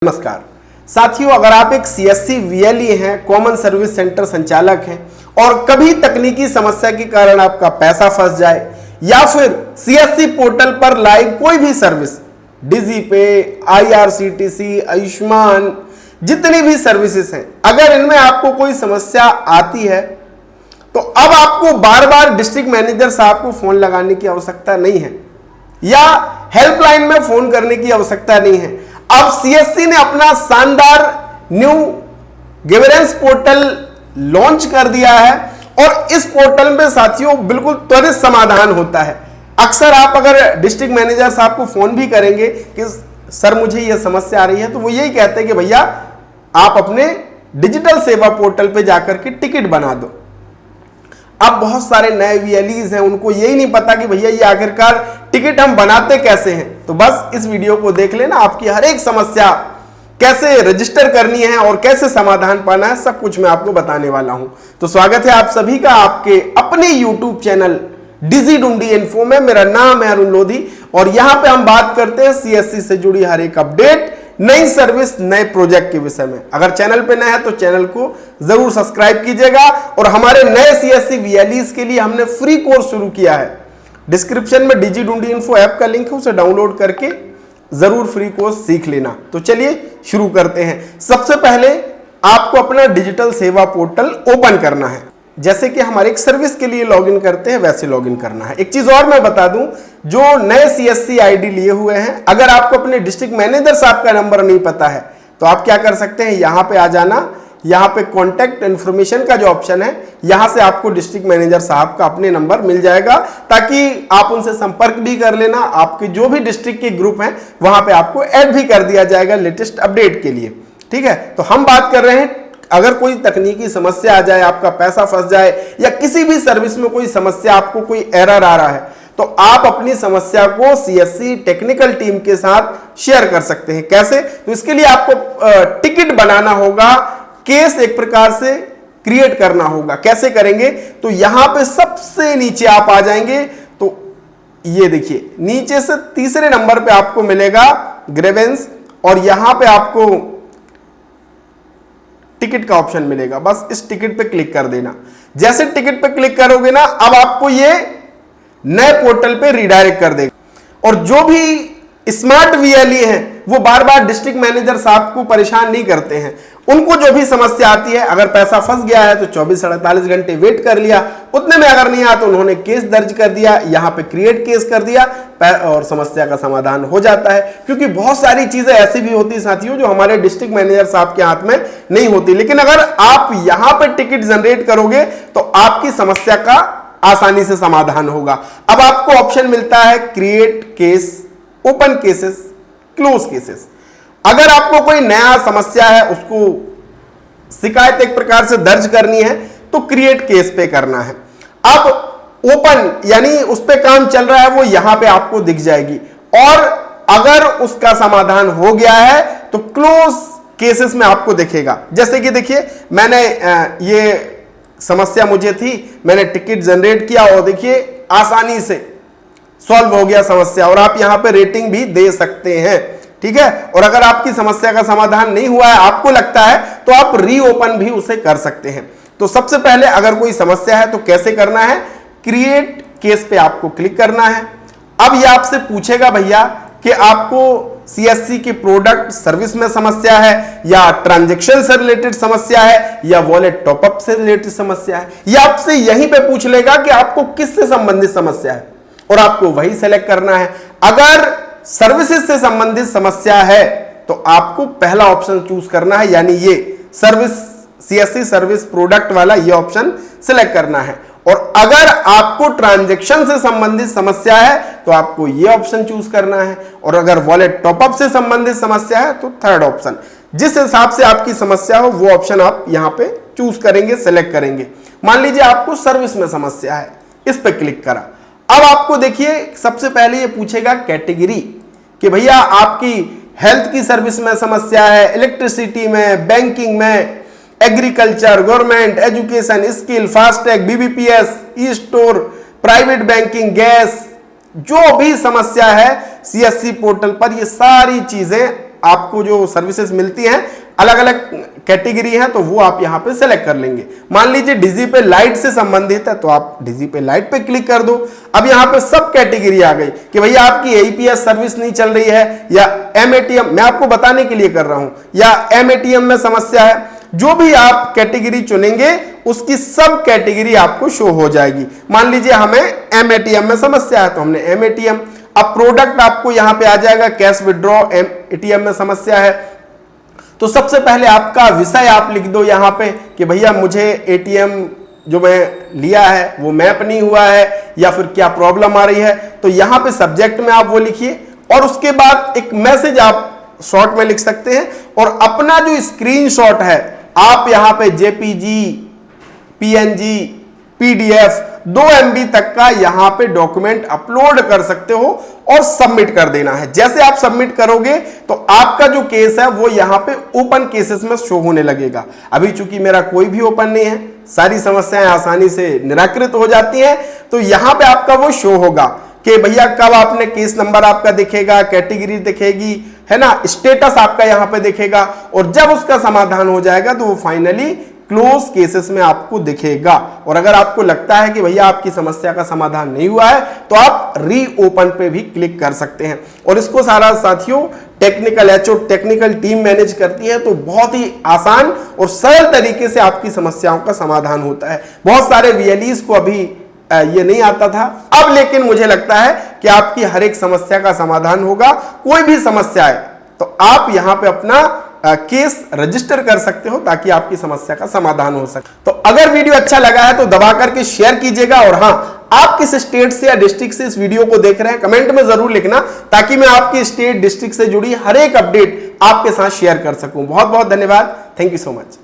नमस्कार साथियों, अगर आप एक सीएससी वीएलई हैं, कॉमन सर्विस सेंटर संचालक हैं और कभी तकनीकी समस्या के कारण आपका पैसा फंस जाए या फिर सीएससी पोर्टल पर लाइव कोई भी सर्विस डिजी पे, आईआरसीटीसी, आयुष्मान, जितनी भी सर्विसेज हैं, अगर इनमें आपको कोई समस्या आती है तो अब आपको बार बार डिस्ट्रिक्ट मैनेजर साहब को फोन लगाने की आवश्यकता नहीं है या हेल्पलाइन में फोन करने की आवश्यकता नहीं है। अब सीएससी ने अपना शानदार न्यू गवर्नेंस पोर्टल लॉन्च कर दिया है और इस पोर्टल में साथियों बिल्कुल त्वरित समाधान होता है। अक्सर आप अगर डिस्ट्रिक्ट मैनेजर साहब को फोन भी करेंगे कि सर मुझे यह समस्या आ रही है, तो वो यही कहते हैं कि भैया आप अपने डिजिटल सेवा पोर्टल पे जाकर के टिकट बना दो। अब बहुत सारे नए वीएलईज हैं, उनको यही नहीं पता कि भैया ये आखिरकार टिकट हम बनाते कैसे हैं। तो बस इस वीडियो को देख लेना, आपकी हर एक समस्या कैसे रजिस्टर करनी है और कैसे समाधान पाना है, सब कुछ मैं आपको बताने वाला हूं। तो स्वागत है आप सभी का आपके अपने यूट्यूब चैनल डिजी डूंडी इन्फो में। मेरा नाम है अरुण लोधी और यहां पे हम बात करते हैं सीएससी से जुड़ी हर एक अपडेट, नई सर्विस, नए प्रोजेक्ट के विषय में। अगर चैनल पे नए हैं तो चैनल को जरूर सब्सक्राइब कीजिएगा और हमारे नए सीएससी वीएलईज के लिए हमने फ्री कोर्स शुरू किया है। डिस्क्रिप्शन में डिजी डूंडी इन्फो ऐप का लिंक है, उसे डाउनलोड करके जरूर फ्री कोर्स सीख लेना। तो चलिए शुरू करते हैं। सबसे पहले आपको अपना डिजिटल सेवा पोर्टल ओपन करना है। जैसे कि हमारे एक सर्विस के लिए लॉगिन करते हैं वैसे लॉगिन करना है। एक चीज और मैं बता दूं, जो नए सीएससी आईडी लिए हुए हैं, अगर आपको अपने डिस्ट्रिक्ट मैनेजर साहब का नंबर नहीं पता है तो आप क्या कर सकते हैं, यहां पे आ जाना। यहां पे कॉन्टैक्ट इन्फॉर्मेशन का जो ऑप्शन है, यहां से आपको डिस्ट्रिक्ट मैनेजर साहब का अपने नंबर मिल जाएगा, ताकि आप उनसे संपर्क भी कर लेना। आपके जो भी डिस्ट्रिक्ट के ग्रुप हैं वहां पे आपको ऐड भी कर दिया जाएगा लेटेस्ट अपडेट के लिए। ठीक है, तो हम बात कर रहे हैं, अगर कोई तकनीकी समस्या आ जाए, आपका पैसा फंस जाए या किसी भी सर्विस में कोई समस्या, आपको कोई एरर आ रहा है, तो आप अपनी समस्या को सीएससी टेक्निकल टीम के साथ शेयर कर सकते हैं। कैसे? तो इसके लिए आपको टिकट बनाना होगा, केस एक प्रकार से क्रिएट करना होगा। कैसे करेंगे? तो यहां पे सबसे नीचे आप आ जाएंगे तो ये देखिए, नीचे से तीसरे नंबर पे आपको मिलेगा ग्रीवेंस और यहां पे आपको टिकट का ऑप्शन मिलेगा। बस इस टिकट पे क्लिक कर देना। जैसे टिकट पे क्लिक करोगे ना, अब आपको ये नए पोर्टल पे रिडायरेक्ट कर देगा और जो भी स्मार्ट वीएलई हैं वो बार बार डिस्ट्रिक्ट मैनेजर साहब को परेशान नहीं करते हैं। उनको जो भी समस्या आती है, अगर पैसा फंस गया है तो 24 से 48 घंटे वेट कर लिया, उतने में अगर नहीं आया तो उन्होंने केस दर्ज कर दिया, यहां पे क्रिएट केस कर दिया और समस्या का समाधान हो जाता है। क्योंकि बहुत सारी चीजें ऐसी भी होती साथियों जो हमारे डिस्ट्रिक्ट मैनेजर साहब के हाथ में नहीं होती, लेकिन अगर आप यहां पर टिकट जनरेट करोगे तो आपकी समस्या का आसानी से समाधान होगा। अब आपको ऑप्शन मिलता है create case, open cases, close cases. अगर आपको कोई नया समस्या है, उसको शिकायत एक प्रकार से दर्ज करनी है तो क्रिएट केस पे करना है। अब ओपन यानी उस पे काम चल रहा है, वो यहां पे आपको दिख जाएगी और अगर उसका समाधान हो गया है तो क्लोज केसेस में आपको दिखेगा। जैसे कि देखिए, मैंने ये समस्या मुझे थी, मैंने टिकट जनरेट किया और देखिए आसानी से सॉल्व हो गया समस्या और आप यहां पे रेटिंग भी दे सकते हैं। ठीक है, और अगर आपकी समस्या का समाधान नहीं हुआ है, आपको लगता है, तो आप रीओपन भी उसे कर सकते हैं। तो सबसे पहले अगर कोई समस्या है तो कैसे करना है, क्रिएट केस पे आपको क्लिक करना है। अब ये आपसे पूछेगा भैया कि आपको सीएससी के प्रोडक्ट सर्विस में समस्या है या ट्रांजैक्शन से रिलेटेड समस्या है या वॉलेट टॉपअप से रिलेटेड समस्या है। ये आपसे यहीं पे पूछ लेगा कि आपको किससे संबंधित समस्या है और आपको वही सेलेक्ट करना है। अगर सर्विसेज से संबंधित समस्या है तो आपको पहला ऑप्शन चूज करना है, यानी ये सर्विस, सीएससी सर्विस प्रोडक्ट वाला ये ऑप्शन सिलेक्ट करना है। और अगर आपको ट्रांजैक्शन से संबंधित समस्या है तो आपको ये ऑप्शन चूज करना है और अगर वॉलेट टॉपअप से संबंधित समस्या है तो थर्ड ऑप्शन। जिस हिसाब से आपकी समस्या हो वो ऑप्शन आप यहां पे चूज करेंगे, सेलेक्ट करेंगे। मान लीजिए आपको सर्विस में समस्या है, इस पे क्लिक करा। अब आपको देखिए सबसे पहले ये पूछेगा कैटेगरी कि भैया आपकी हेल्थ की सर्विस में समस्या है, इलेक्ट्रिसिटी में, बैंकिंग में, agriculture, government, education, skill, FASTag, BBPS, e store, private banking, gas, जो भी समस्या है सीएससी पोर्टल पर ये सारी चीजें आपको जो सर्विसेज मिलती हैं अलग अलग कैटेगरी है, तो वो आप यहां पे सेलेक्ट कर लेंगे। मान लीजिए डीजी पे लाइट से संबंधित है तो आप डीजी पे लाइट पे क्लिक कर दो। अब यहां पे सब कैटेगरी आ गई कि भैया आपकी एईपीएस सर्विस नहीं चल रही है या एमएटीएम, मैं आपको बताने के लिए कर रहा हूं, या एमएटीएम में समस्या है। जो भी आप कैटेगरी चुनेंगे उसकी सब कैटेगरी आपको शो हो जाएगी। मान लीजिए हमें एमएटीएम में समस्या है तो हमने एमएटीएम। अब प्रोडक्ट आपको यहां पे आ जाएगा कैश विड्रॉ, एटीएम में समस्या है तो सबसे पहले आपका विषय आप लिख दो यहां पे कि भैया मुझे एटीएम जो मैं लिया है वो मैप नहीं हुआ है या फिर क्या प्रॉब्लम आ रही है, तो यहां पे सब्जेक्ट में आप वो लिखिए और उसके बाद एक मैसेज आप शॉर्ट में लिख सकते हैं और अपना जो स्क्रीनशॉट है आप यहां पे जेपीजी, पीएनजी, पीडीएफ 2 MB तक का यहां पे डॉक्यूमेंट अपलोड कर सकते हो और सबमिट कर देना है। जैसे आप सबमिट करोगे तो आपका जो केस है वो यहां पे ओपन केसेस में शो होने लगेगा। अभी चूंकि मेरा कोई भी ओपन नहीं है, सारी समस्याएं आसानी से निराकृत हो जाती हैं, तो यहां पे आपका वो शो होगा कि भैया कब आपने केस नंबर आपका दिखेगा, कैटेगरी दिखेगी, है ना, स्टेटस आपका यहां पे दिखेगा और जब उसका समाधान हो जाएगा तो वो फाइनली क्लोज केसेस में आपको दिखेगा। और अगर आपको लगता है कि भैया आपकी समस्या का समाधान नहीं हुआ है तो आप रीओपन पे भी क्लिक कर सकते हैं। और इसको सारा साथियों technical HO technical team manage करती है, तो बहुत ही आसान और सरल तरीके से आपकी समस्याओं का समाधान होता है। बहुत सारे वीएलईज को अभी ये नहीं आता था, अब लेकिन मुझे लगता है कि आपकी हर एक समस्या का समाधान होगा। कोई भी समस्या है तो आप यहां पे अपना केस रजिस्टर कर सकते हो ताकि आपकी समस्या का समाधान हो सके। तो अगर वीडियो अच्छा लगा है तो दबा करके शेयर कीजिएगा और हां, आप किस स्टेट से या डिस्ट्रिक्ट से इस वीडियो को देख रहे हैं कमेंट में जरूर लिखना ताकि मैं आपकी स्टेट डिस्ट्रिक्ट से जुड़ी हर एक अपडेट आपके साथ शेयर कर सकूं। बहुत बहुत धन्यवाद। Thank you so much.